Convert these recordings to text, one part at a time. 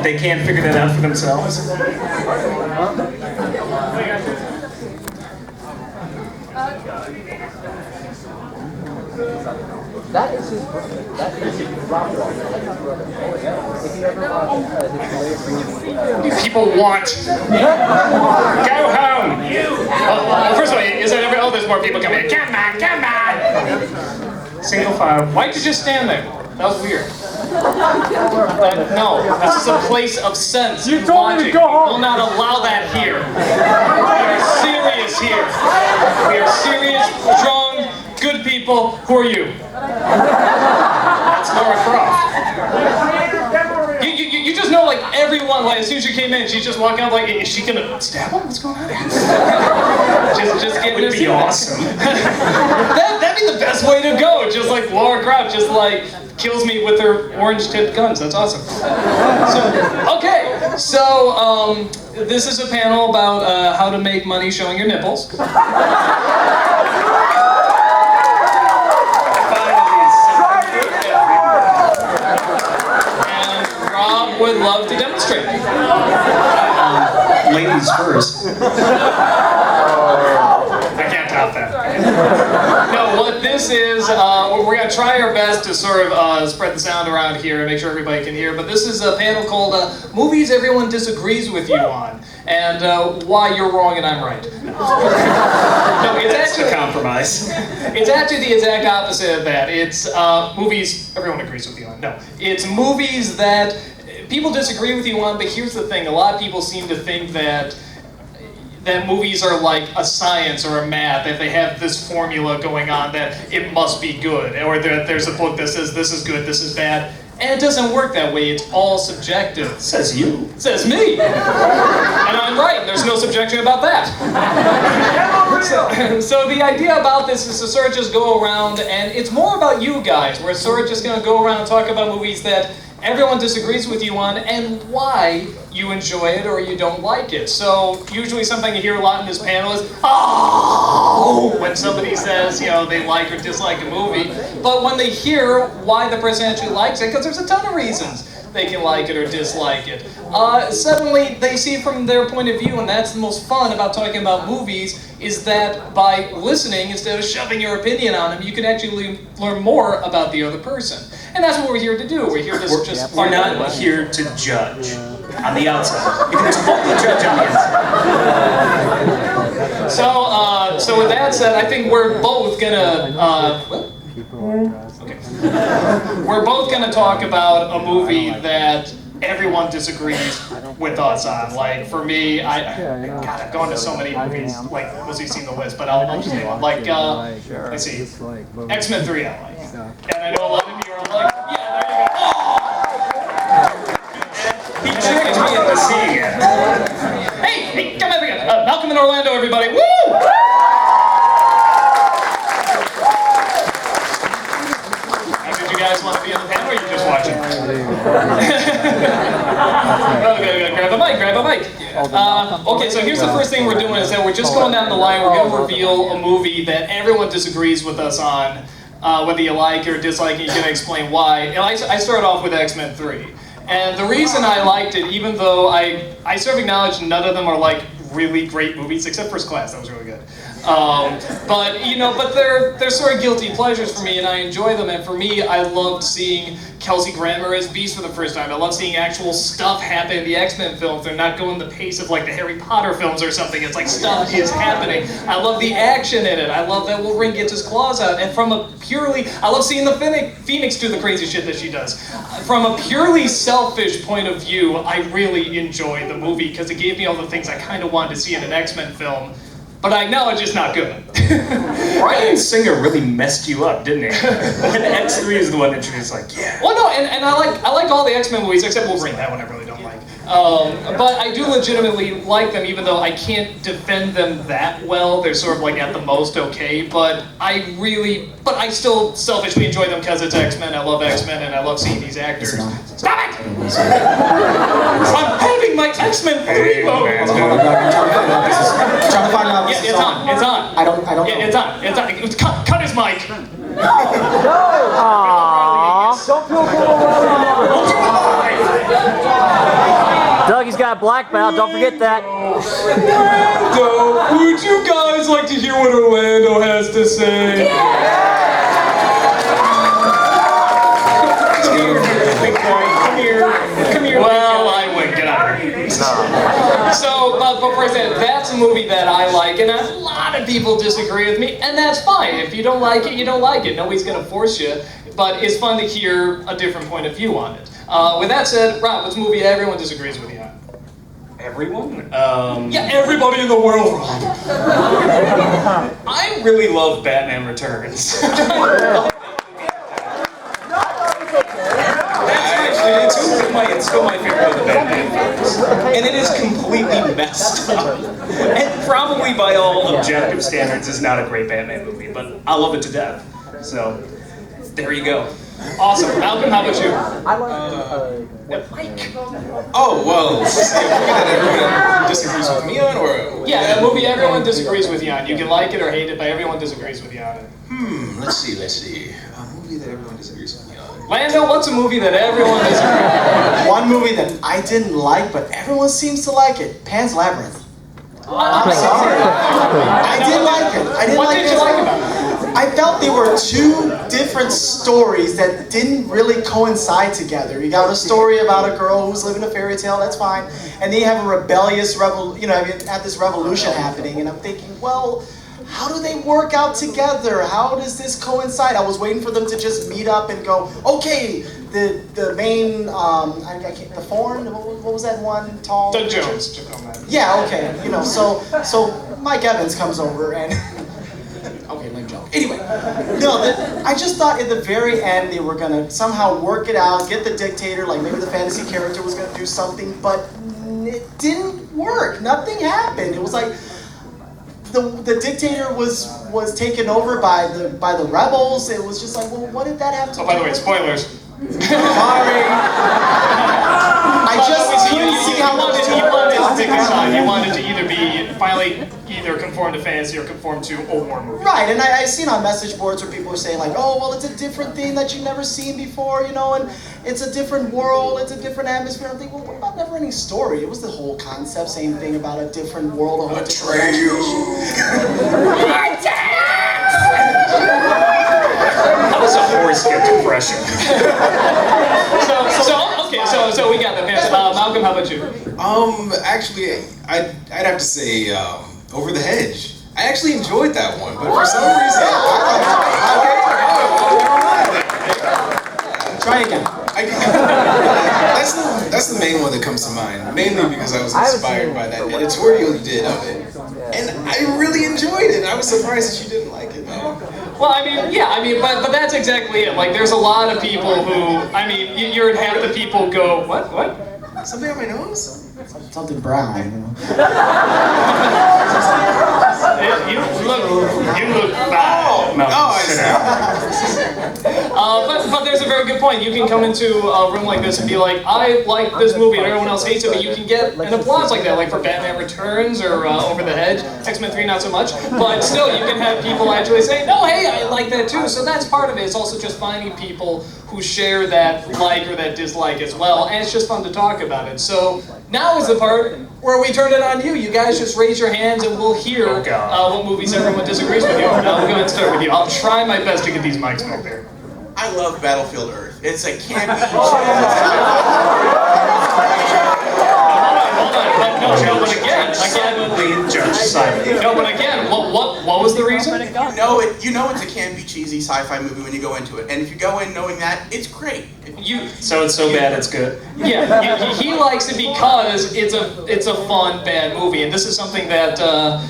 that they can't figure that out for themselves. That is his brother. That is his brother. If you ever watch his latest movie, people want. Go home! First of all, is that ever? Oh, there's more people coming in. Come on, come on! Single file. Why'd you just stand there? That was weird. No, this is a place of sense. You told me to go home. We will not allow that here. We are serious here. We are serious, strong, good people. Who are you? That's Laura Croft. You just know, like, everyone, like, as soon as you came in, she's just walking out like, is she gonna stab him? What's going on here? just getting Would be awesome. That'd be the best way to go. Just like Laura Croft, just like kills me with her orange-tipped guns. That's awesome. So this is a panel about how to make money showing your nipples. Would love to demonstrate. Ladies first. I can't top that. No, what this is, we're going to try our best to sort of spread the sound around here and make sure everybody can hear, but this is a panel called Movies Everyone Disagrees With You On, and Why You're Wrong and I'm Right. No, it's actually a compromise. It's actually the exact opposite of that. It's movies everyone agrees with you on. No, it's movies that people disagree with you on, but here's the thing. A lot of people seem to think that movies are like a science or a math, that they have this formula going on that it must be good, or that there's a book that says this is good, this is bad. And it doesn't work that way. It's all subjective. Says you. Says me. And I'm right. There's no subjection about that. So the idea about this is to sort of just go around, and it's more about you guys. We're sort of just going to go around and talk about movies that everyone disagrees with you on and why you enjoy it or you don't like it. So usually something you hear a lot in this panel is, oh, when somebody says, you know, they like or dislike a movie. But when they hear why the person actually likes it, because there's a ton of reasons they can like it or dislike it, suddenly they see it from their point of view, and that's the most fun about talking about movies, is that by listening, instead of shoving your opinion on them, you can actually learn more about the other person. And that's what we're here to do. We're here to just... We're not here to judge on the outside. You can totally judge on the inside. So with that said, I think we're both gonna... Okay. We're both gonna talk about a movie that everyone disagrees with us on. Like, for me, God, I've gone to so many movies, like, once you've seen the list, but I'll just name one. Like, let's see, X-Men 3 I like. And I know a lot of you are like, yeah, there you go. He tricked me into seeing it. Hey, come over here. Malcolm in Orlando, everybody. Woo! Did you guys want to be on the panel, or are you just watching? Okay, grab a mic. Okay, so here's the first thing we're doing is that we're just going down the line. We're going to reveal a movie that everyone disagrees with us on, whether you like or dislike it. You're going to explain why. And I start off with X-Men 3. And the reason I liked it, even though I sort of acknowledge none of them are like really great movies, except First Class, that was really good. But they're sort of guilty pleasures for me, and I enjoy them. And for me, I loved seeing Kelsey Grammer as Beast for the first time. I love seeing actual stuff happen in the X-Men films. They're not going the pace of like the Harry Potter films or something. It's like stuff is happening. I love the action in it. I love that Wolverine gets his claws out. And I love seeing the Phoenix do the crazy shit that she does. From a purely selfish point of view, I really enjoyed the movie because it gave me all the things I kind of wanted to see in an X-Men film. But I acknowledge it's not good. Bryan Singer really messed you up, didn't he? And X3 is the one that you're just like, yeah. Well, no, and I like all the X-Men movies except Wolverine. That one I really don't like. But I do legitimately like them, even though I can't defend them that well. They're sort of like at the most okay. But I still selfishly enjoy them because it's X-Men. I love X-Men, and I love seeing these actors. Stop it! I'm holding my X-Men 3 moment. Trying to find out. Yeah, it's on. It's on. I don't know. It's on. Cut his mic. No! Aww. Don't feel good. got black belt. Don't forget that. Orlando, would you guys like to hear what Orlando has to say? Come here. Well, I wouldn't. Get out of here. So, but for example, that's a movie that I like, and a lot of people disagree with me, and that's fine. If you don't like it, you don't like it. Nobody's going to force you, but it's fun to hear a different point of view on it. With that said, Rob, what's a movie everyone disagrees with you on? Everyone? Yeah, everybody in the world, Rob. I really love Batman Returns. It's still my favorite of the Batman films. And it is completely messed up. And probably by all objective standards is not a great Batman movie, but I love it to death. So, there you go. Awesome. Malcolm, how about you? I like Mike. Oh, well, is this a movie that everyone disagrees with me on, or? Yeah, a movie everyone disagrees with you on. You can like it or hate it, but everyone disagrees with you on it. Let's see. A movie that everyone disagrees with me on. Lando, what's a movie that everyone disagrees with? One movie that I didn't like, but everyone seems to like it. Pan's Labyrinth. I'm sorry. I did like it. What did you like about it? I felt they were two different stories that didn't really coincide together. You got a story about a girl who's living a fairy tale, that's fine, and then you have a rebellious have this revolution happening, and I'm thinking, well, how do they work out together? How does this coincide? I was waiting for them to just meet up and go, okay, the main, the Thorn, what was that one tall? Doug Jones. Yeah, okay, so Mike Evans comes over and, okay, lame joke. Anyway, I just thought at the very end they were gonna somehow work it out, get the dictator, like maybe the fantasy character was gonna do something, but it didn't work. Nothing happened. It was like, the dictator was taken over by the rebels. It was just like, well, what did that have to do? Oh, by the way, spoilers. Sorry. I just couldn't see how much you wanted to take a side. You wanted to either conform to fantasy or conform to old war movies. Right, and I've seen on message boards where people are saying like, oh, well, it's a different thing that you've never seen before, and it's a different world, it's a different atmosphere. I'm thinking, well, what about Never Ending Story? It was the whole concept, same thing about a different world, a whole different That was a horse gift impression. So we got the fans. Malcolm, how about you? Actually, I'd have to say, Over the Hedge. I actually enjoyed that one, but for some reason, Try again. That's the main one that comes to mind, mainly because I was inspired by that editorial you did of it. And I really enjoyed it. I was surprised that you didn't like it, though. Well, but that's exactly it. Like, there's a lot of people who, you heard half the people go, what? Something on my nose? Something brown. You look bad. No, I see. But there's a very good point. You can come into a room like this and be like, I like this movie and everyone else hates it, but you can get an applause like that, like for Batman Returns or Over the Hedge. X-Men 3 not so much, but still you can have people actually say, no, hey, I like that too. So that's part of it. It's also just finding people who share that like or that dislike as well, and it's just fun to talk about it. So now is the part where we turn it on you. You guys just raise your hands and we'll hear what movies everyone disagrees with you on. I'll go ahead and start with you. I'll try my best to get these mics back there. I love Battlefield Earth. It's a campy. But again, what was the reason? You know it's a campy, cheesy sci-fi movie when you go into it, and if you go in knowing that, it's great. So it's so bad it's good. Yeah, he likes it because it's a fun, bad movie, and this is something that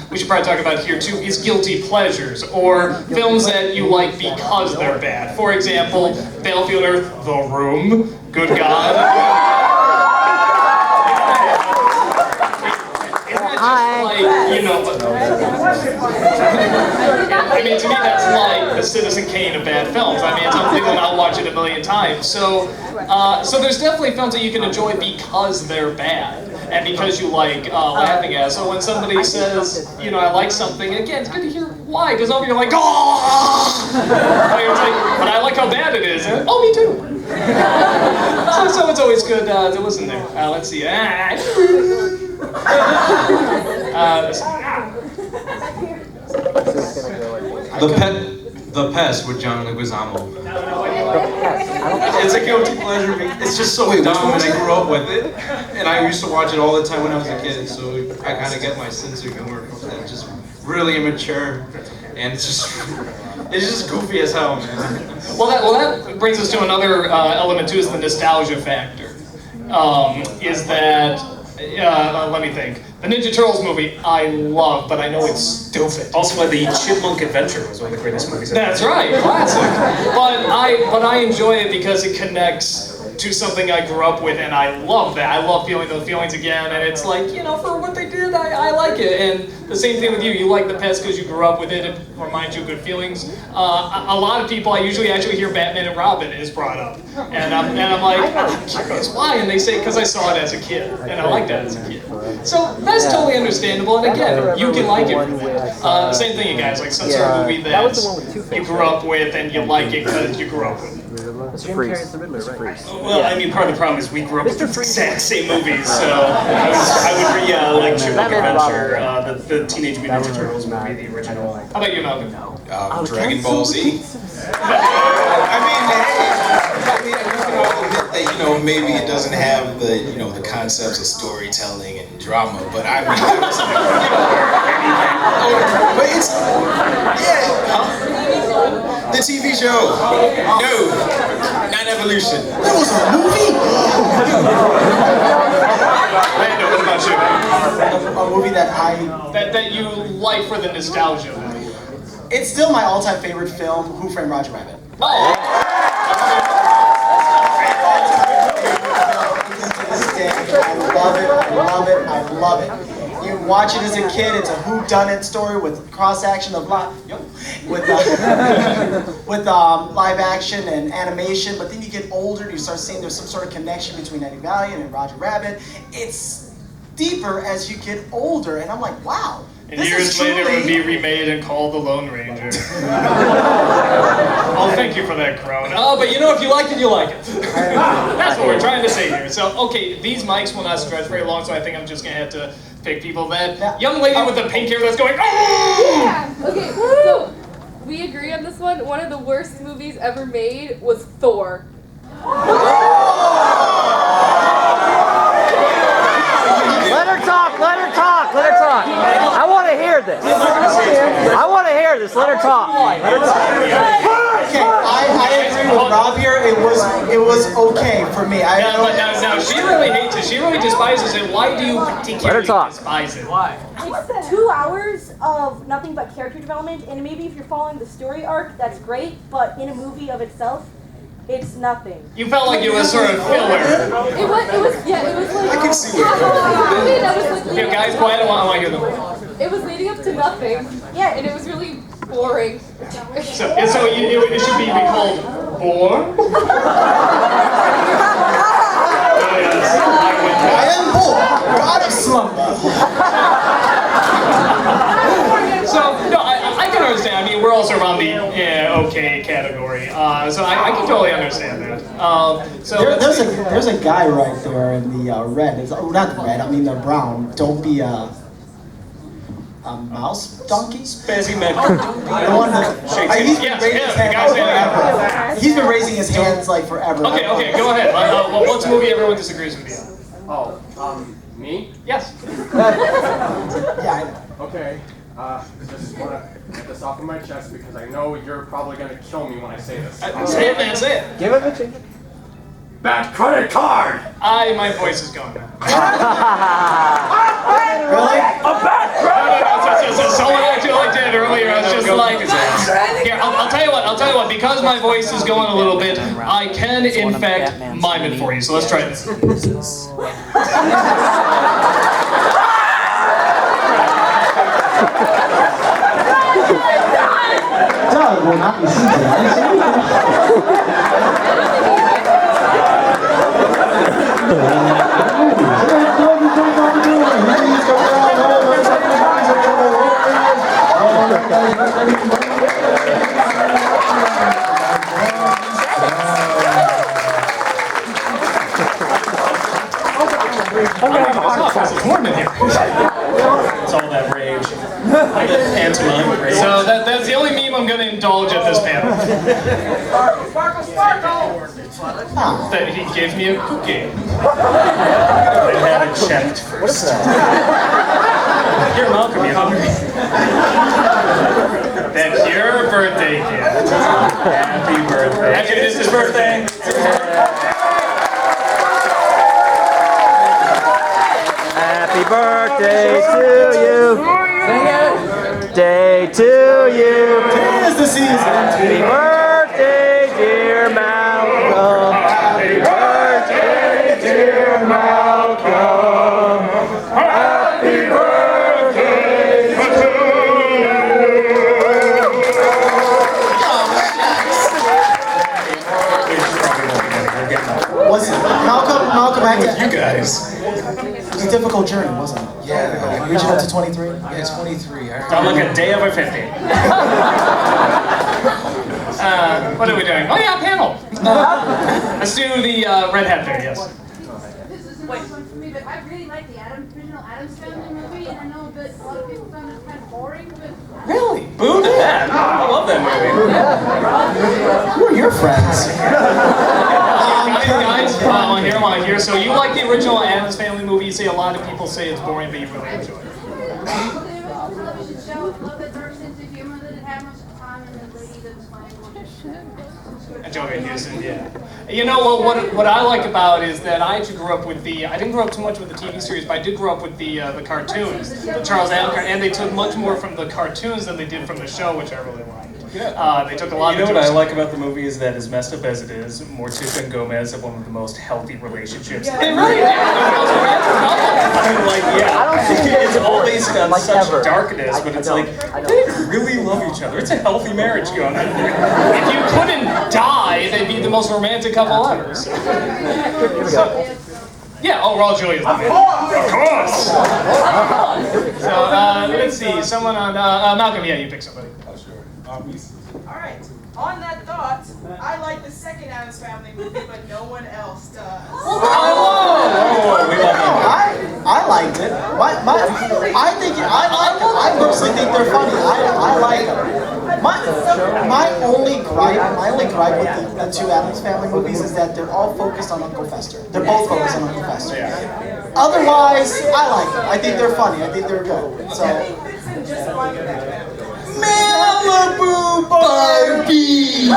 we should probably talk about here too, is guilty pleasures, or films that you like because they're bad. For example, Battlefield Earth, The Room, good God. To me that's like the Citizen Kane of bad films. It's something that I'll watch it a million times. So there's definitely films that you can enjoy because they're bad and because you like laughing at it. So when somebody says, I like something, again, it's good to hear Why? Because over you're like, oh! It's like, but I like how bad it is. Oh, me too. So it's always good to listen there. Let's see. The Pest with John Leguizamo. It's a guilty pleasure. It's just so dumb, and I grew up with it, and I used to watch it all the time when I was a kid. So I kind of get my sense of humor. It's just really immature, and it's just goofy as hell, man. Well, that brings us to another element too, is the nostalgia factor. Is that let me think. The Ninja Turtles movie I love, but I know it's stupid. Also, the Chipmunk Adventure was one of the greatest movies ever. That's right, classic. But I enjoy it because it connects to something I grew up with, and I love that. I love feeling those feelings again, and it's like, you know, for what they did, I like it. And the same thing with you. You like the Pest because you grew up with it. It reminds you of good feelings. A lot of people, I usually actually hear Batman and Robin is brought up, and I'm like, I'm curious why, and they say because I saw it as a kid, and I liked that as a kid. So that's totally understandable, and again, you can like it for that. The same thing, you guys, like some sort of movie that you grew up with, and you like it because you grew up with it. Well, I mean, part of the problem is we grew up with the exact same movies, so I would like Chipmunk Adventure, the Teenage Mutant Ninja Turtles movie, the original. How about you, Malcolm? Dragon Ball Z. I mean, you can all admit that, you know, maybe it doesn't have the, you know, the concepts of storytelling and drama, but I mean, it was, but it's, the TV show. No, not Evolution. That was a movie? Lando, what about you? A movie That you like for the nostalgia. it's still my all-time favorite film, Who Framed Roger Rabbit. Oh! I love it. You watch it as a kid, it's a whodunit story with cross-action of with live action and animation, but then you get older and you start seeing there's some sort of connection between Eddie Valiant and Roger Rabbit. It's deeper as you get older, and I'm like, wow. And years later it would be remade and called The Lone Ranger. Oh, thank you for that, Crone. Oh, but you know, if you like it, you like it. That's what we're trying to say here. So, okay, these mics will not stretch very long, so I think I'm just going to have to pick people. That young lady with the pink hair that's going, oh! Yeah, okay, so we agree on this one. One of the worst movies ever made was Thor. Let her talk, let her talk, let her talk. I want to hear this. I want to hear this. Let her talk. Okay, I agree with Rob here. It was okay for me. Now, she really hates it. She really despises it. Why do you particularly despise it? Why? It's 2 hours of nothing but character development, and maybe if you're following the story arc, that's great, but in a movie of itself, it's nothing. You felt like it was sort of filler. It was like... I can see where you're going. Yeah, guys, quiet. I want to hear them. It was leading up to nothing. Yeah, and it was really boring. So it should be called Bore? I am Bore, god of slumber. So, no, I can understand. I mean, we're also around the okay category. So I can totally understand that. There's a guy right there in the red. It's, not the red, I mean the brown. Don't be a mouse donkey? Spazzy man. The one that he's been raising his hand forever. He's been raising his hands like forever. Okay, go ahead. What's a movie everyone disagrees with you? Oh, me? Yes. Yeah, I know. Okay. Just want to get this off of my chest because I know you're probably going to kill me when I say this. Say it, man, say it. Give him a chance. Bad credit card! My voice is going now. Really? A bad credit So someone actually did earlier. I was just like, here, I'll tell you what, because my voice is going a little bit, I can in fact mime it for you. So let's try this. Doug will not be seated. It's warm in here. It's all that rage. Pantomime rage. So that's the only meme I'm going to indulge at this panel. Sparkle, sparkle! That he gave me a cookie. I had it checked first. What is that? You're welcome, you hungry? That's your birthday gift. Happy birthday. Actually, this is his birthday. Happy birthday to you. Day to you. Tis the season. Happy birthday, dear Malcolm. Happy birthday, dear Malcolm. Happy birthday to Was it Malcolm had You guys. It was a difficult journey, wasn't it? Yeah. Reaching up to 23? Yeah, 23. Sound like a day over 50. What are we doing? Oh yeah, panel. Let's do the red hat there, yes. This is a nice one for me, but I really like the original Addams Family movie, and I know that a lot of people found it kind of boring, but... Really? Boo to that. I love that movie. Who are your friends? Guys, on here. So you like the original Addams Family movie? You say a lot of people say it's boring, but you really enjoy it. Well, it was a television show. I love that dark sense of humor that it had much time, and the lady that was playing Joey Houston, yeah. You know what I like about it is that I actually grew up with I didn't grow up too much with the TV series, but I did grow up with the cartoons, the Charles Allen, and they took much more from the cartoons than they did from the show, which I really liked. They took a lot. You know what I like about the movie is that as messed up as it is, Morticia and Gomez have one of the most healthy relationships. They really do. I mean, like, yeah, it's all based on such darkness, but it's like, they really love each other. It's a healthy marriage going on here. If you couldn't die, they'd be the most romantic couple ever. So, yeah, oh, Raul Julia's the man. Of course! So, let's see, someone on, Malcolm, yeah, you pick somebody. Alright, on that thought, I like the second Addams Family movie, but no one else does. I liked it. I personally think they're funny. I like them. My only gripe with the two Addams Family movies is that they're all focused on Uncle Fester. They're both focused on Uncle Fester. Otherwise, I like them. I think they're funny. I think they're good. So. Malibu Barbie!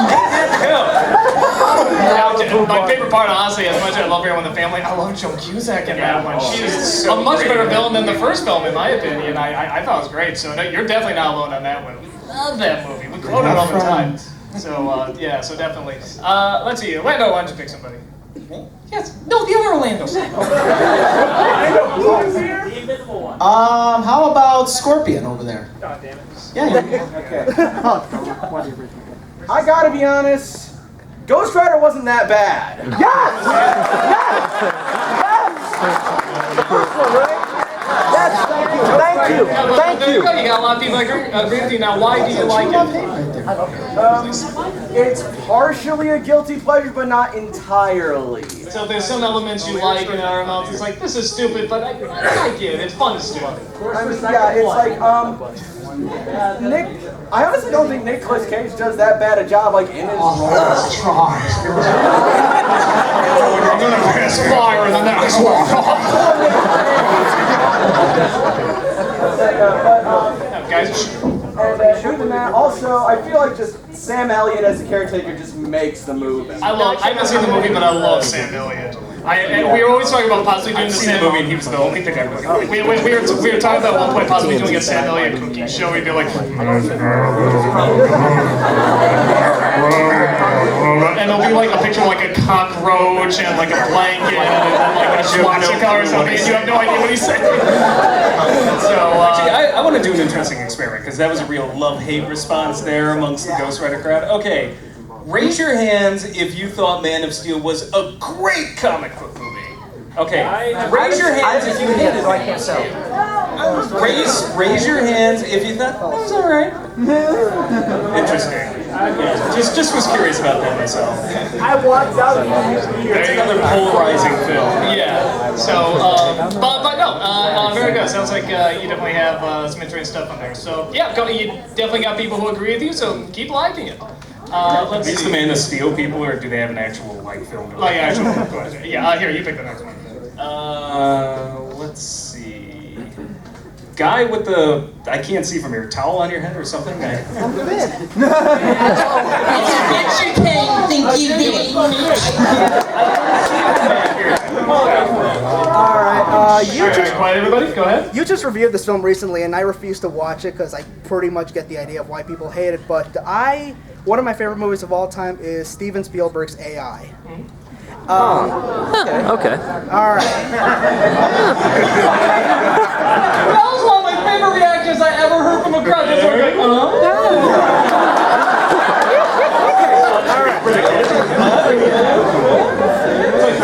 My favorite part, honestly, as much as I love Everyone in the Family, I love Joan Cusack in that one. She is a much better villain than the first film, in my opinion. I thought it was great, so no, you're definitely not alone on that one. We love that movie. We quote it all the time. So, yeah, so definitely. Let's see, Orlando, why don't you pick somebody? Me? Yes. No, the other Orlando. How about Scorpion over there? God damn it. Yeah. Okay. I gotta be honest, Ghost Rider wasn't that bad. Yes! Thank you. You got a lot of people that agree with you. Now, why do you like it? It's partially a guilty pleasure, but not entirely. So there's some elements you like and other elements it's like, this is stupid, but I like it. It's fun to stupid. I mean, yeah, it's like, I honestly don't think Nicolas Cage does that bad a job, like, in his role. I'm gonna piss fire in the next one. Guys, and even that, also, I feel like just Sam Elliott as a caretaker just makes the movie. I haven't seen the movie, but I love Sam Elliott. And we were always talking about possibly doing the Sam movie, and he was the only thing I really liked. We were talking about at one point possibly doing a Sam Elliott cooking show. We'd be like, and there'll be like a picture of like a cockroach and like a blanket and like a swastika or something, and you have no idea what he's saying. So, actually, I want to do an interesting experiment because that was a real love-hate response there amongst the Ghost Rider crowd. Okay, raise your hands if you thought Man of Steel was a great comic book movie. Okay, raise your hands if you hated Man of Steel. Raise your hands if you thought that was all right. Interesting. Yeah, just was curious about that myself. I walked out. That's another polarizing film. Yeah. So, but no, very good. Sounds like you definitely have some interesting stuff on there. So yeah, you definitely got people who agree with you. So keep liking it. Are these the Man of Steel people, or do they have an actual film? Like actual film. Yeah. Here, you pick the next one. Let's see. Guy with the, I can't see from here, towel on your head or something? I'm good. What you can think you did. Alright, you just... Quiet everybody, go ahead. You just reviewed this film recently, and I refuse to watch it because I pretty much get the idea of why people hate it, but one of my favorite movies of all time is Steven Spielberg's AI. Okay. Alright. That was one of my favorite reactions I ever heard from a crowd. Just like,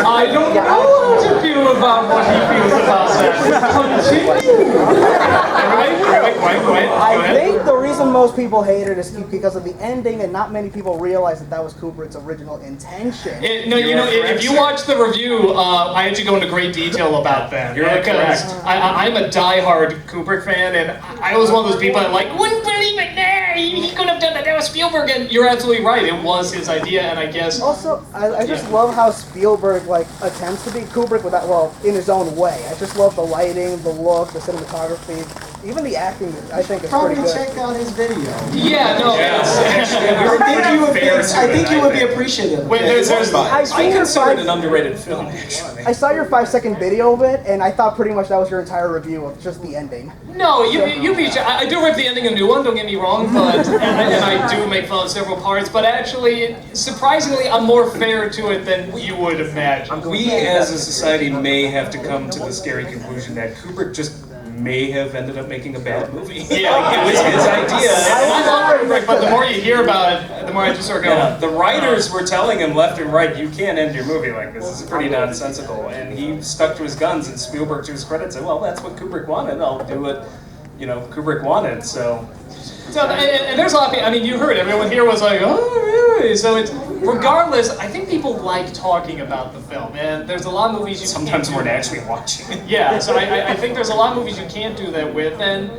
I don't know how to feel about what he feels about that. Continue. I think the reason most people hate it is because of the ending, and not many people realize that was Kubrick's original intention. If you watch the review, I actually go into great detail about that. Because I'm a diehard Kubrick fan, and I was one of those people that wouldn't believe it. He couldn't have done that. That was Spielberg, and you're absolutely right. It was his idea, and I guess. Also, I just love how Spielberg attempts to be Kubrick in his own way. I just love the lighting, the look, the cinematography, even the acting. I think is pretty good. Check out his video. Yeah, no. I think you would be appreciative. Wait, I consider it an underrated film, actually. I saw your 5-second video of it, and I thought pretty much that was your entire review of just the ending. No, I do rip the ending a new one, don't get me wrong, but and I do make fun of several parts, but actually, surprisingly, I'm more fair to it than you would imagine. We as a society may have to come to the scary conclusion that Kubrick just may have ended up making a bad movie. Yeah, it was his idea. I love Kubrick, but the more you hear about it, the more I just start going. Yeah, the writers were telling him left and right, you can't end your movie like this. This is pretty nonsensical. And he stuck to his guns, and Spielberg, to his credit, said, well, that's what Kubrick wanted. I'll do what, Kubrick wanted, so... And there's a lot of people, you heard everyone here was like, oh, really? So it's, regardless, I think people like talking about the film, and there's a lot of movies you sometimes we're actually watching it. Yeah, so I think there's a lot of movies you can't do that with, and,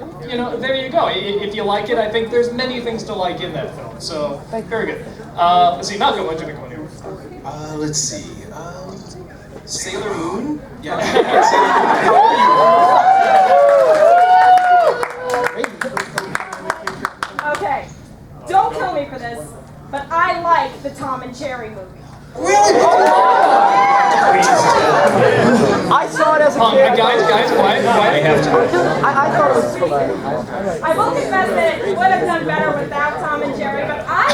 there you go. If you like it, I think there's many things to like in that film, so, very good. Let's see, Malcolm, what'd you pick one here? Let's see, Sailor Moon? Yeah. Okay, don't kill me for this, but I like the Tom and Jerry movie. Really? I saw it as a kid. Guys, quiet. I thought it was hilarious. I will confess that it would have done better without Tom and Jerry, but I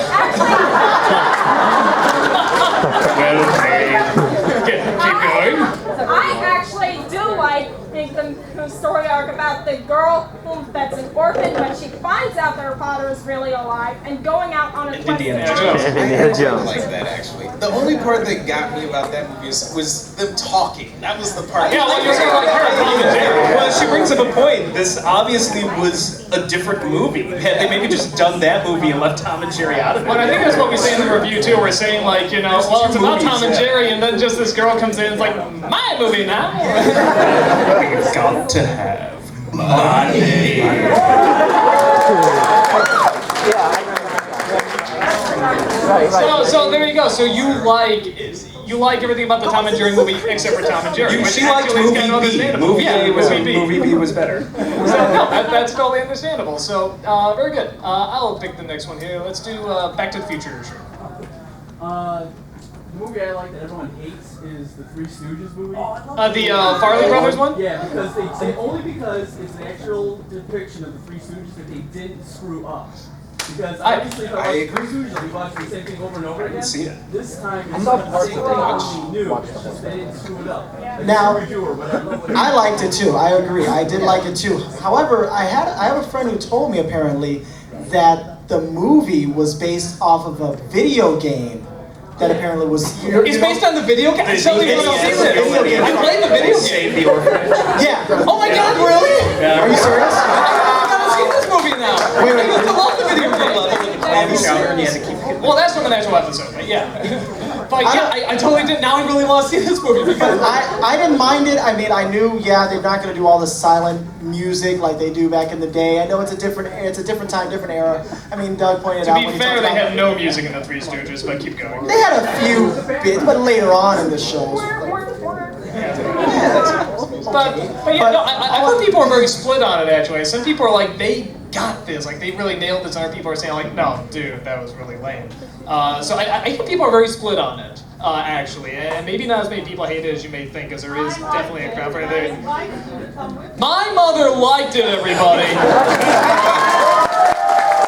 actually do like the story arc about the girl that's an orphan, but she finds out that her father is really alive and going out on a quest. Indiana Jones. Like that, actually. The only part that got me about that movie was them talking. That was the part. Yeah, well, you're saying like her, Tom and Jerry. Well, she brings up a point. This obviously was a different movie. Had they maybe just done that movie and left Tom and Jerry out of it? Well, I think that's what we say in the review too. We're saying well, it's about Tom and Jerry, and then just this girl comes in and it's like, my movie now. We've got to have money. So there you go. So you like everything about the Tom and Jerry movie except for Tom and Jerry. She liked movie B. Movie B was better. So no, that's totally understandable. So very good. I'll pick the next one here. Let's do Back to the Future. Sure. The movie I like that everyone hates is the Three Stooges movie. The Farley Brothers one? Yeah, because only because it's an actual depiction of the Three Stooges that they didn't screw up. Because obviously, if I watch Three Stooges, I'll be watching the same thing over and over again. See it. This time, it's the same thing new. It's just they didn't screw it up. Like Now, whatever. I liked it too. I agree. I did like it too. However, I have a friend who told me apparently that the movie was based off of a video game that apparently was. It's based on the video game. Tell me what else is it? I played the video game. Save the orphanage. Yeah. Oh my God, really? Yeah. Are you serious? I gotta see this movie now. I used to love the video game. Well, that's from an actual episode, but yeah. But yeah, I totally didn't. Now I really want to see this movie because I didn't mind it. I mean, I knew, yeah, they're not going to do all the silent music like they do back in the day. I know it's a different time, different era. I mean, Doug pointed out. to be fair, they had no music in the Three Stooges, but keep going. They had a few bits, but later on in the shows. But yeah, no, I heard people are very split on it actually. Some people are like, they got this, like they really nailed this. Other people are saying like, no, dude, that was really lame. So I think people are very split on it, actually, and maybe not as many people hate it as you may think, because there is definitely a crowd for it. My mother liked it, everybody.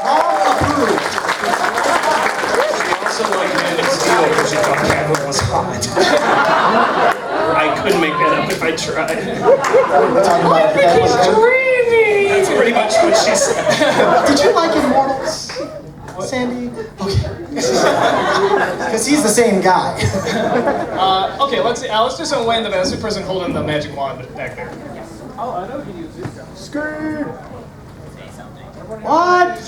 Mom approved. She also liked Man of Steel because she thought Catwoman was hot. I couldn't make that up if I tried. I think he's dreamy. That's pretty much what she said. Did you like Immortals, Sandy? Okay. Because he's the same guy. Okay, let's see. Let's do some way in the best person holding the magic wand back there. Oh, I know you can use this guy. Skirt. What?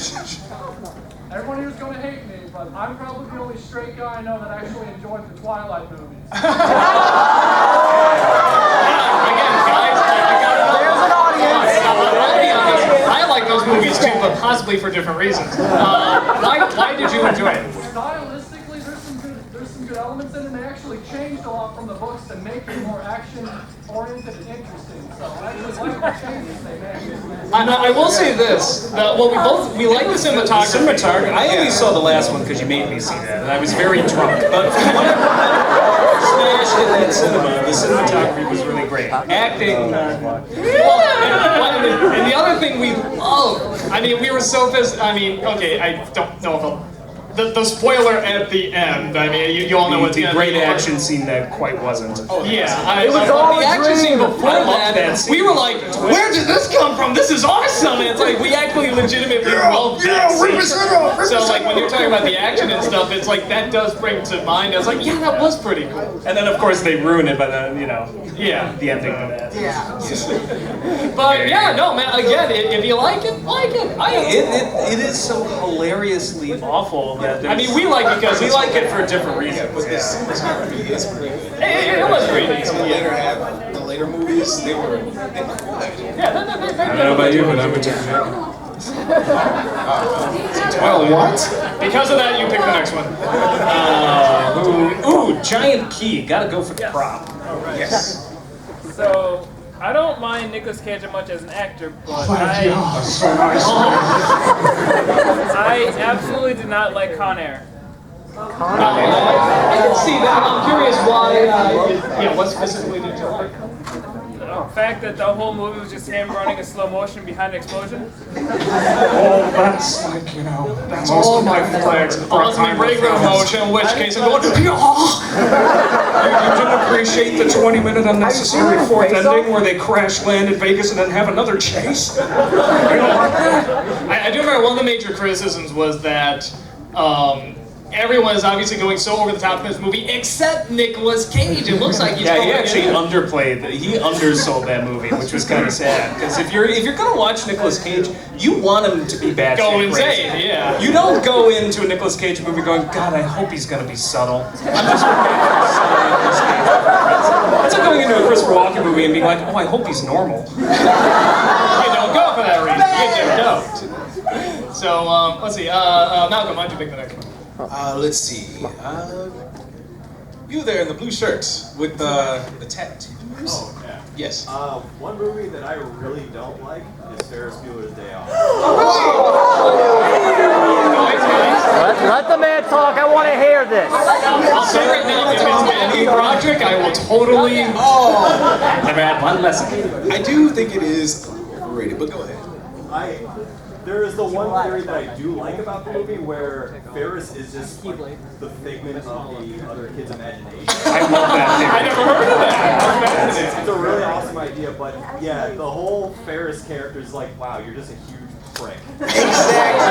Everyone here's going to hate me, but I'm probably the only straight guy I know that actually enjoyed the Twilight movies. Again, guys, there's an audience. I like those movies too, but possibly for different reasons. Why did you enjoy it? Stylistically, there's some good elements in it, and they actually changed a lot from the books to make it more action-oriented and interesting. So I actually like the changes they made. I will say this. We like the cinematography. I only saw the last one because you made me see that, and I was very drunk. But smashed in that cinema. The cinematography was really great. Acting. And the other thing we love. I mean, we were so pissed. I mean, okay, I don't know if the spoiler at the end. I mean, you all know what's the great action scene that quite wasn't. It was all the action scene before that. We were like, where did this come from? This is awesome! And it's like we actually legitimately love that scene. So like when you're talking about the action and stuff, it's like that does bring to mind. I was like, yeah, that was pretty cool. And then of course they ruin it by the the ending of that. Yeah. But yeah, no man. Again, if you like it, like it. It is so hilariously awful. I mean, we like it because we like it for different reasons. But this movie is pretty good. It was pretty decent. The later movies, they were cool. Yeah, I don't know about you, but I'm a Well, what? Because of that, you pick the next one. Giant key. Gotta go for the prop. Yes. So, I don't mind Nicolas Cage much as an actor, but I absolutely did not like Con Air. I can see that. I'm curious why. What specifically did you like? The fact that the whole movie was just him running in slow motion behind an explosion. Oh, that's like, that's all my flags. Unless I'm in regular motion, in which case I'm going, You didn't appreciate the 20-minute unnecessary fourth ending where they crash land in Vegas and then have another chase? You don't like that? I do remember one of the major criticisms was that everyone is obviously going so over the top in this movie, except Nicolas Cage. It looks like he's he actually underplayed. He undersold that movie, which was kind of sad. Because if you're gonna watch Nicolas Cage, you want him to be batshit Go crazy. insane, yeah. You don't go into a Nicolas Cage movie going, God, I hope he's gonna be subtle. I'm just waiting for subtle Nicolas Cage. It's like going into a Christopher Walken movie and being like, oh, I hope he's normal. You don't go for that reason. You don't. So let's see. Malcolm, why'd you pick the next one? Let's see. You there in the blue shirt with the tattoos. Oh, yeah. Yes. One movie that I really don't like is Ferris Fielders Day Off. Let the man talk. I want to hear this. I'll say right now, if it's Matthew Broderick, I will totally. Never had one lesson. I do think it is overrated, but go ahead. There is the one theory that I do like about the movie where Ferris is just like the figment of the other kid's imagination. I love that theory. I never heard of that. It's a really awesome idea, but yeah, the whole Ferris character is like, wow, you're just a huge prick. Exactly.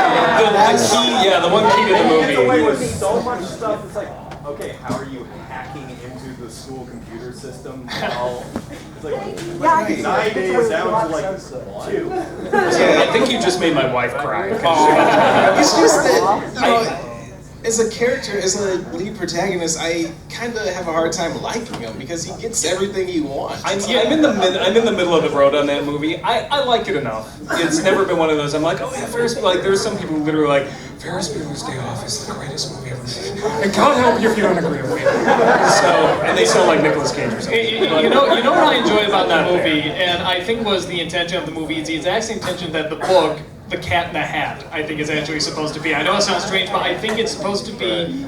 The one key to the movie. He gets away with so much stuff. It's like, okay, how are you hacking into the school computer system? Well, it's like 9 days down to like 2. Yeah, I think you just made my wife cry. It's just that, you know, as a character, as a lead protagonist, I kind of have a hard time liking him because he gets everything he wants. I'm in the middle of the road on that movie. I like it enough. It's never been one of those. I'm like, oh yeah, Ferris. Like there's some people who literally like Ferris Fielders Day Off is the greatest movie ever made. And God help you if you don't agree with me. And they sound like Nicolas Cage or something. You know what I enjoy about that movie, and I think was the intention of the movie. It's the exact same intention that the book, The Cat in the Hat, I think is actually supposed to be. I know it sounds strange, but I think it's supposed to be,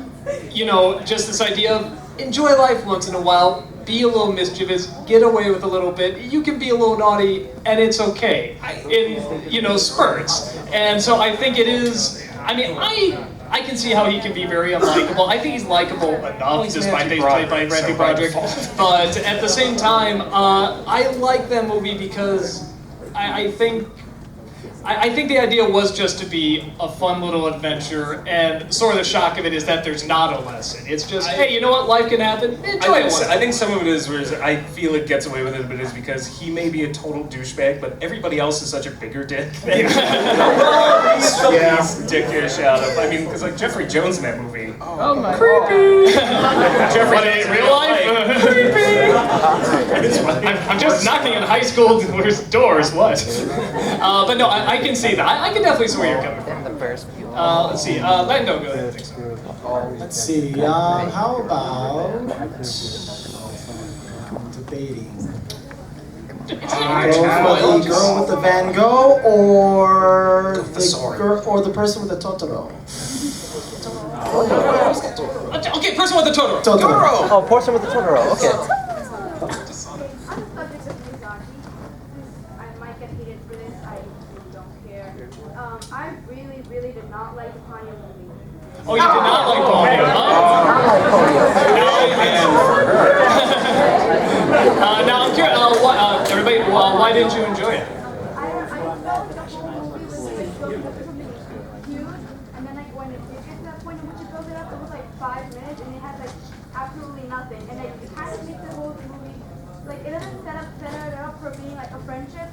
you know, just this idea of enjoy life once in a while, be a little mischievous, get away with a little bit. You can be a little naughty, and it's okay in, you know, spurts. And so I think it is. I mean, I can see how he can be very unlikable. I think he's likable enough, despite being played by Matthew Broderick. But at the same time, I like that movie because I think the idea was just to be a fun little adventure, and sort of the shock of it is that there's not a lesson. It's just, hey, you know what, life can happen, enjoy it. I think some of it is, I feel it gets away with it, but it's because he may be a total douchebag, but everybody else is such a bigger dick. He's the least dickish out of, I mean, because like Jeffrey Jones in that movie. Oh my creepy! Jeffrey What, in real life? Creepy! I'm just knocking on high school doors, what? But no, I can see that. I can definitely see where you're coming from. Let's see. Lando, go ahead. Let's see. How about debating? The girl with the Van Gogh or the person with the Totoro? Okay, person with the Totoro. Oh, person with the Totoro. Okay. I really did not like the Ponyo movie. Oh, you did not like Ponyo, huh? Now I'm curious, everybody, why didn't you enjoy it? I felt the whole movie was like building up to something huge, and then like when it did get to that point in which it built it up, it was like 5 minutes, and it had like absolutely nothing, and like, it kind of makes the whole movie like it doesn't set it up for being like a friendship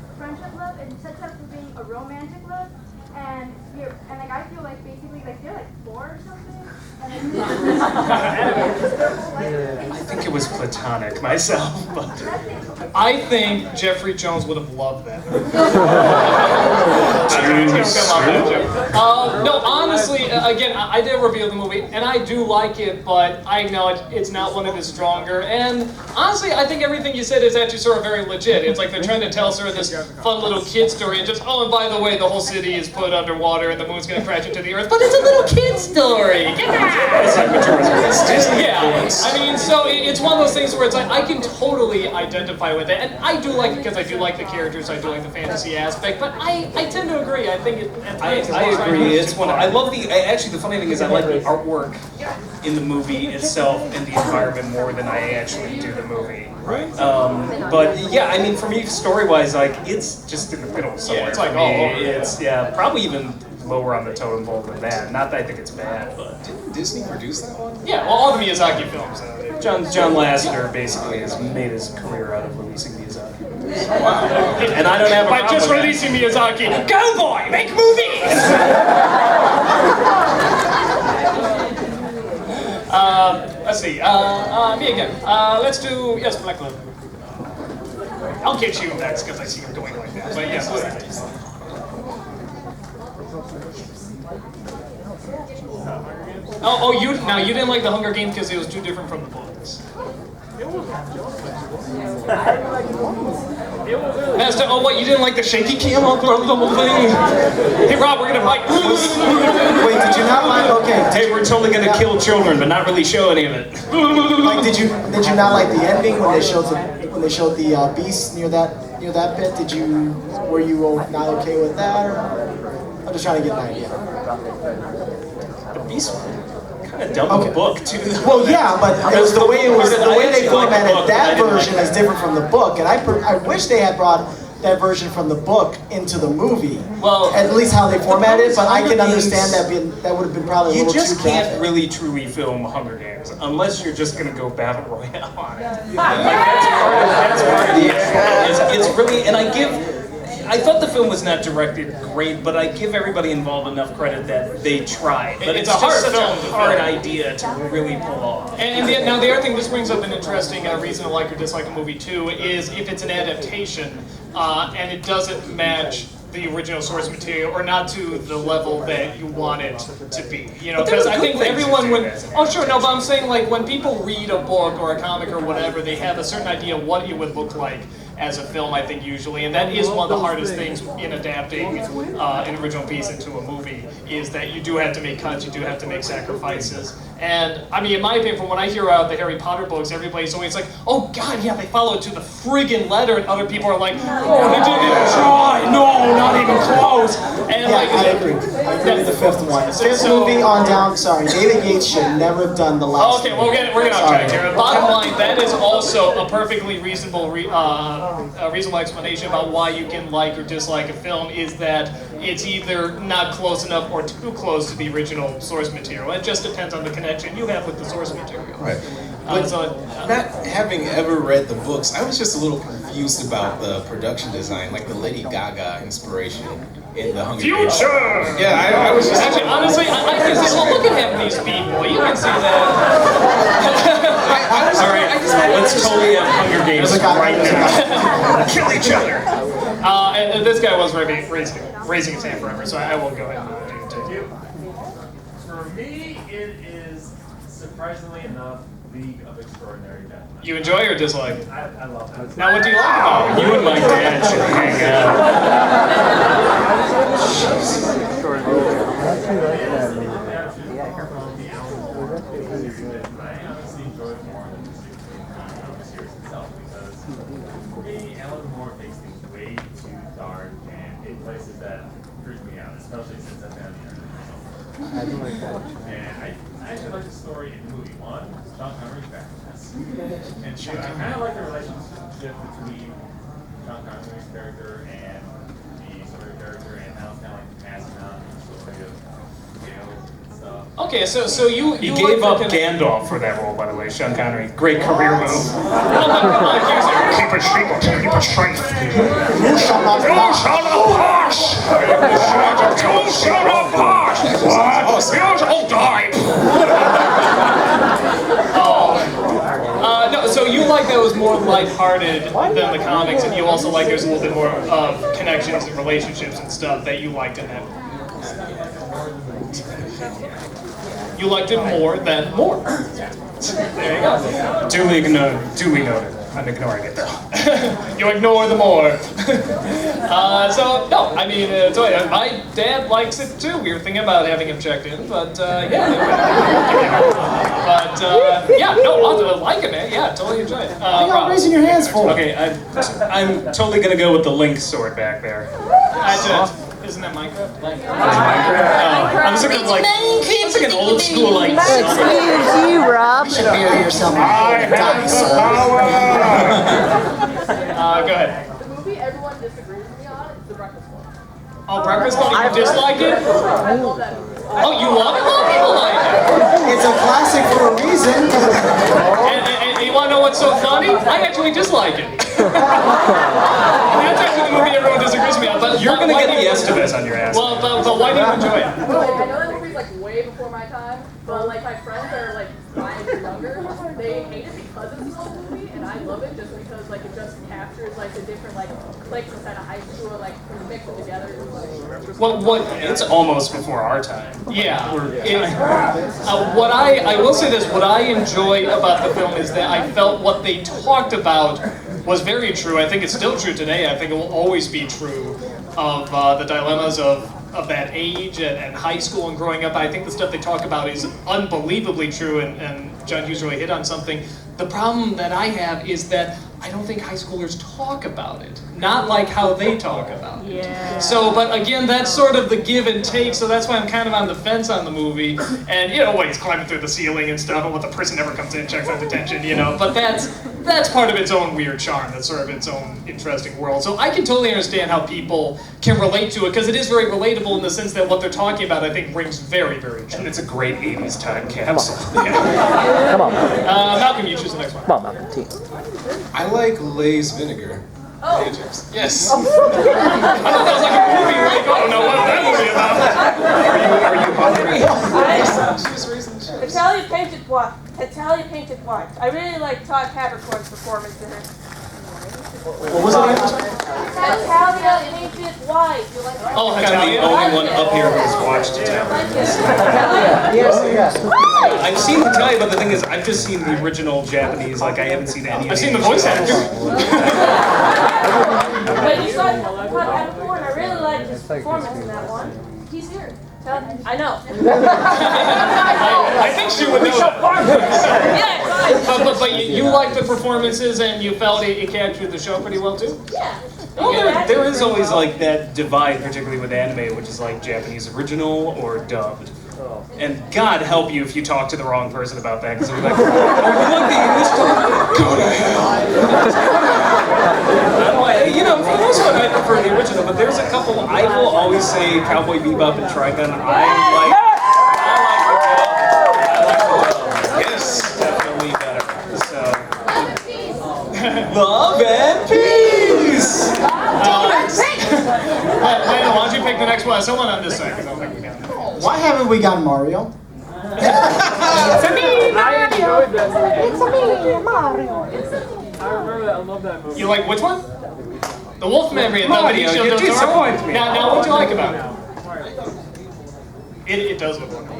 love, it sets it up for being a romantic love. And like I feel like basically like they're like 4 or something. And I think it was platonic myself, but I think Jeffrey Jones would have loved that. No, honestly, again, I did review the movie, and I do like it, but I acknowledge it's not one of his stronger. And honestly, I think everything you said is actually sort of very legit. It's like they're trying to tell sort of this fun little kid story, and just, oh, and by the way, the whole city is put underwater, and the moon's gonna crash into the earth, but it's a little kid story. Yeah, I mean, so it's one of those things where it's like, I can totally identify with it, and I do like it because I do like the characters, I do like the fantasy aspect, but I tend to agree. I think I agree. It's one. I love actually, the funny thing is I like the artwork in the movie itself and the environment more than I actually do the movie. Right. But yeah, I mean, for me, story-wise, like, it's just in the middle somewhere. Yeah, it's like, it's probably even lower on the totem pole than that. Not that I think it's bad, but didn't Disney produce that one? Yeah, well, all the Miyazaki films. John Lasseter basically has made his career out of releasing Miyazaki. Wow. And I don't have a problem just with releasing Miyazaki. Go boy, make movies. Let's see. Me again. Let's do Black Love. I'll get you next because I see him going like that. But yes. You didn't like the Hunger Games because it was too different from the books. Master, what, you didn't like the shaky cam on the whole thing? Hey Rob, we're gonna fight. Wait, did you not like, okay. Hey, we're totally gonna kill children, but not really show any of it. Like, did you not like the ending when they showed the beast near that bit? Were you not okay with that? Or? I'm just trying to get an idea. The beast kind of dumb in the book too. Well, yeah, but it was the way they formatted that version is different from the book, and I wish they had brought that version from the book into the movie. Well, at least how they formatted it, but I can Hunger understand Games- that would have been probably a You little just too can't graphic. really truly film Hunger Games unless you're just gonna go battle royale on it. That's part of the issue. It's really, and I thought the film was not directed great, but I give everybody involved enough credit that they tried. But It's it's a hard just such film a to hard film. idea to really pull off. Now the other thing, this brings up an interesting reason to like or dislike a movie too, is if it's an adaptation and it doesn't match the original source material, or not to the level that you want it to be. You know, But there because are I good think things everyone to would. it. Oh sure, no, but I'm saying like when people read a book or a comic or whatever, they have a certain idea of what it would look like as a film, I think, usually, and that is one of the hardest things in adapting an original piece into a movie, is that you do have to make cuts, you do have to make sacrifices. And, I mean, in my opinion, from what I hear out of the Harry Potter books, everybody's always like, oh god, yeah, they followed to the friggin' letter, and other people are like, oh, they didn't even try, no, not even close. And Yeah, like, I agree. I agree with the fifth one. Fifth movie on down, sorry, David Yates should never have done the last Okay, well, we're getting off track here. Bottom line, that is also a perfectly reasonable reasonable explanation about why you can like or dislike a film, is that it's either not close enough or too close to the original source material. It just depends on the connection you have with the source material. Right. But not having ever read the books, I was just a little confused about the production design, like the Lady Gaga inspiration in the Hunger Games. Future! Yeah, I was just Actually, honestly, I can say, well, look at half these people. You can see that. All right, let's totally have Hunger Games right now. Kill each other. And this guy was raising his hand forever, so I won't go ahead and do it. For me, it is surprisingly enough League of Extraordinary Gentlemen. You enjoy or dislike? I love that. Now, what do you like about it? You and my dad should hang I honestly enjoy it more than the series itself, because for me, Alan Moore takes things way too dark and in places that freak me out, especially since I've been on the internet. And I actually like the story in the movie. One, Sean Connery's back in this. And two, I kind of like the relationship between Sean Connery's character and the Sawyer character, and how it's kind of like passing on the story of Gale and stuff. Okay, so you He like gave the up conne- Gandalf for that role, by the way, Sean Connery. Great career move. Keep it straight. You shall not pass. You shall not pass. What? You shall die. No, so you like that it was more lighthearted than the comics, and you also like there's a little bit more of connections and relationships and stuff that you liked in that. You liked it more than more. There you go. Duly noted. I'm ignoring it though. You ignore the more. So no, I mean, my dad likes it too. We were thinking about having him checked in, but yeah. Yeah, no, I'll like it, man. Yeah, totally enjoy it. What are y'all raising your hands for? Okay, I'm totally gonna go with the Link sword back there. Isn't that Minecraft? I was looking like old school like. Excuse you, Rob. You should bury yourself in I have the power. Go ahead. The movie everyone disagrees with me on is The Breakfast Club. Oh, Breakfast Club, you dislike it? I love that movie. Oh, you love it? A lot of people like it. It's a classic for a reason. And you want to know what's so funny? I actually dislike it. That's actually the movie everyone disagrees with me on. But You're gonna why get do the you- Estevez on your ass. Well, but why do you enjoy it? I know that movie's like way before my time, but like my friends that are like 5 years younger, they hate it because it's an old movie, and I love it just because like it just captures like the different like cliques inside of high school, like mix them together. It's almost before our time. Yeah. What I will say this, what I enjoy about the film is that I felt what they talked about was very true. I think it's still true today. I think it will always be true of the dilemmas of that age and high school and growing up. I think the stuff they talk about is unbelievably true, and John Hughes really hit on something. The problem that I have is that I don't think high schoolers talk about it. Not like how they talk about it. Yeah. So, but again, that's sort of the give and take, so that's why I'm kind of on the fence on the movie. And, when he's climbing through the ceiling and stuff, and what the person never comes in, checks out detention, but that's that's part of its own weird charm. That's sort of its own interesting world. So I can totally understand how people can relate to it, because it is very relatable in the sense that what they're talking about, I think, rings very, very true. And it's a great 80s time capsule. Come on, Malcolm. Malcolm, you choose the next one. Come on, Malcolm. Team. I like Lay's vinegar. Oh. Yes. I thought that was like a movie. Like, oh no, what's that movie about? Natalia painted white. Natalia painted white. I really like Todd Havercorn's performance in it. What was it? Natalia painted white. Oh, I'm the only one up here who's watched Natalia. Yes. I've seen Natalia, but the thing is, I've just seen the original Japanese. Like, I haven't seen any. I've seen the voice actor. But you saw Todd Havercorn. I really liked his performance in that one. He's here. I know. I think she would know that. But you liked the performances and you felt it captured the show pretty well too? Yeah. Well, there is always like that divide, particularly with anime, which is like Japanese original or dubbed. And God help you if you talk to the wrong person about that, because they'll be like, oh, you like the English dub? Go to hell. You know, for the most part, I prefer the original, but there's a couple. I will always say Cowboy Bebop and Trigun. I like the dub. Yes, definitely better. So, love and peace. Lana, why don't you pick the next one? Someone on this side, because I don't think we got it. Why haven't we got Mario? It's a me, Mario. It's a me, Mario. I remember that. I love that movie. You like which one? The Wolfman remake. Mario, you disappoint me. Now, what do you like about it? It does look wonderful.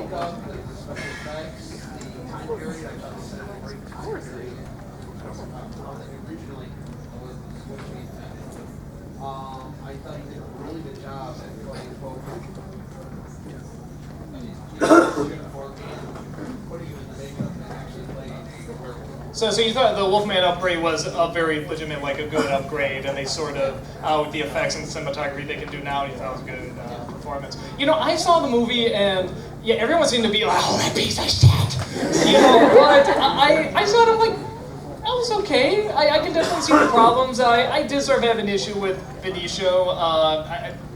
I thought he did a really good job at playing poker. Putting him in the makeup and actually playing the werewolf. So you thought the Wolfman upgrade was a very legitimate, like a good upgrade, and they sort of, with the effects and the cinematography they can do now, you thought it was a good performance. You know, I saw the movie and, yeah, everyone seemed to be like, oh, that piece of shit. You know, but I saw it, I'm like, that was okay. I can definitely see the problems. I did sort of have an issue with Benicio.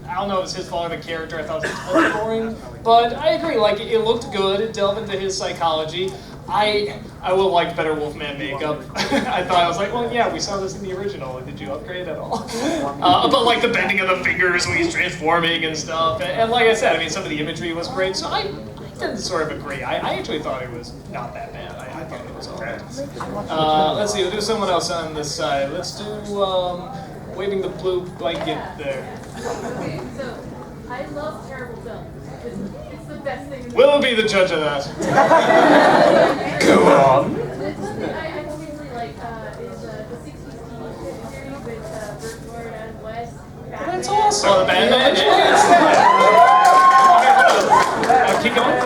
I don't know if it's his fault or the character. I thought it was a little boring. But I agree, like, it looked good. It delved into his psychology. I would have liked better Wolfman makeup. I was like, well, yeah, we saw this in the original. Did you upgrade at all? But like the bending of the fingers when he's transforming and stuff. And like I said, I mean, some of the imagery was great. So I didn't sort of agree. I actually thought it was not that bad. I thought it was alright. Let's see, we'll do someone else on this side. Let's do waving the blue blanket there. Okay, so I love terrible films. It's the best thing. We'll be the judge of that. Go on. Something I really like is the 60s TV series with Burt Ward and West. That's awesome. Oh, the Batman? Keep going.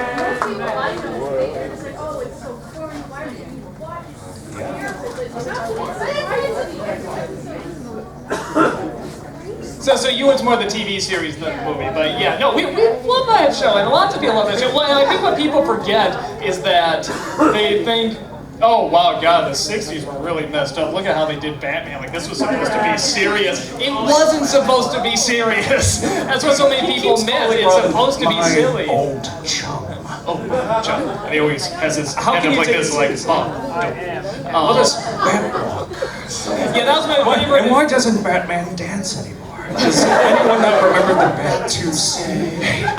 So you went more the TV series than the movie, but yeah, no, we love that show, and lots of people love that show. Well, and I think what people forget is that they think, oh wow, God, the 60s were really messed up. Look at how they did Batman. Like, this was supposed to be serious. It wasn't supposed to be serious. That's what so many people miss. It's supposed to be silly. Old chum. Oh, chum. And he always has his hand up like this, like, yeah, that was my favorite. And why doesn't Batman dance anymore? Does anyone not remember the Bat 2 scene? Yeah,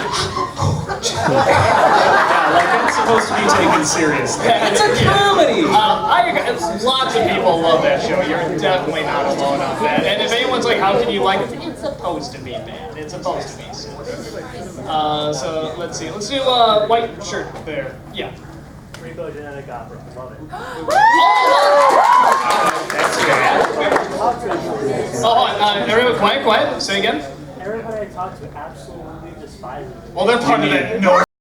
like that's supposed to be taken seriously. It's a comedy! Lots of people love that show. You're definitely not alone on that. And if anyone's like, how can you like it? It's supposed to be bad. It's supposed to be silly. So let's see. Let's do white shirt there. Yeah. Rainbow Genetic Opera. Love it. That's bad. Everyone, quiet. Say again. Everybody I talk to absolutely despises it. Well, they're part of that. No.